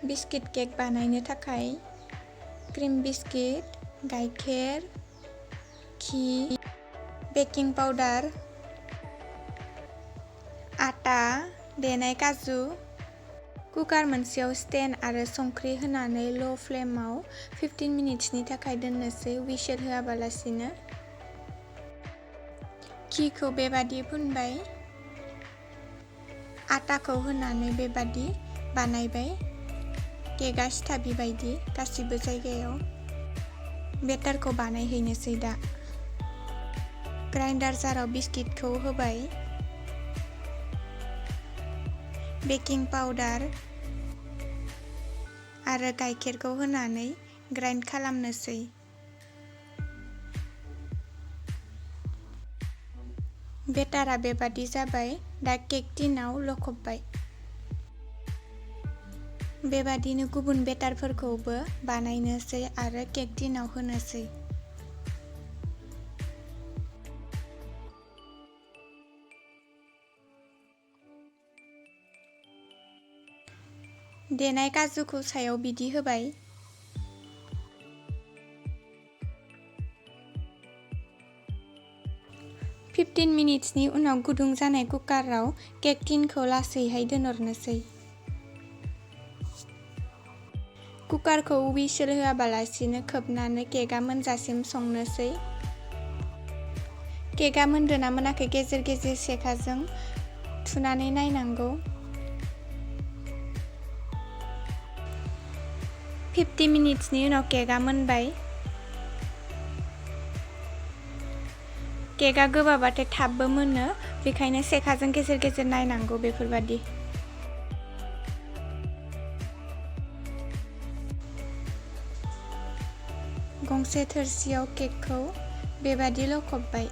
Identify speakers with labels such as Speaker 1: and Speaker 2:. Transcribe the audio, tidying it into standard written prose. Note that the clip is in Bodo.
Speaker 1: बिस्किट केक बानायनो थाखाय क्रिम बिस्किट, गाइखेर, घी, बेकिं पाउडार, आटा, देनाय काजु, कुकार मोनसेयाव स्टेन्ड आरो संख्रि होनानै ल' फ्लेमाव 15 मिनिट्सनि थाखाय दोननोसै हुइसेल होआबालासिनो। घीखौ बेबादि फुनबाय, आटाखौ होनानै बेबादि बानायबाय केकआ सिथाबि बायदि गासिबो जायगायाव। बेटारखौ बानायहैनोसै दा। ग्राइन्डार जाराव बिस्किटखौ होबाय, बेकिं पाउडार आरो गाइखेरखौ होनानै ग्राइन्ड खालामनोसै। बेटारा बेबादि जाबाय, दा केक टिनआव लखबबाय। बेबादिनो गुबुन बेटारफोरखौबो बानायनोसै आरो केक टिनआव होनोसै। देनाय काजुखौ सायाव बिदि होबाय। फिफ्टिन मिनिट्सनि उनाव गुदुं जानाय कुकाराव केक टिनखौ लासैहाय दोनहरनोसै। कुकारखौ हुइसेल होआबालासिनो खोबनानै केकआ मोनजासिम संनोसै। केकआ मोनदोंना मोनाखै गेजेर गेजेर सेखाजों थुनानै नायनांगौ। 50 मिनिट्सनि उनाव केकआ मोनबाय। केकआ गोबाबाथाय थाबबो मोनो, बेखायनो सेखाजों गेजेर गेजेर नायनांगौ बेफोरबादि। गंसे थोरसियाव केकखौ बेबादि लखबबाय।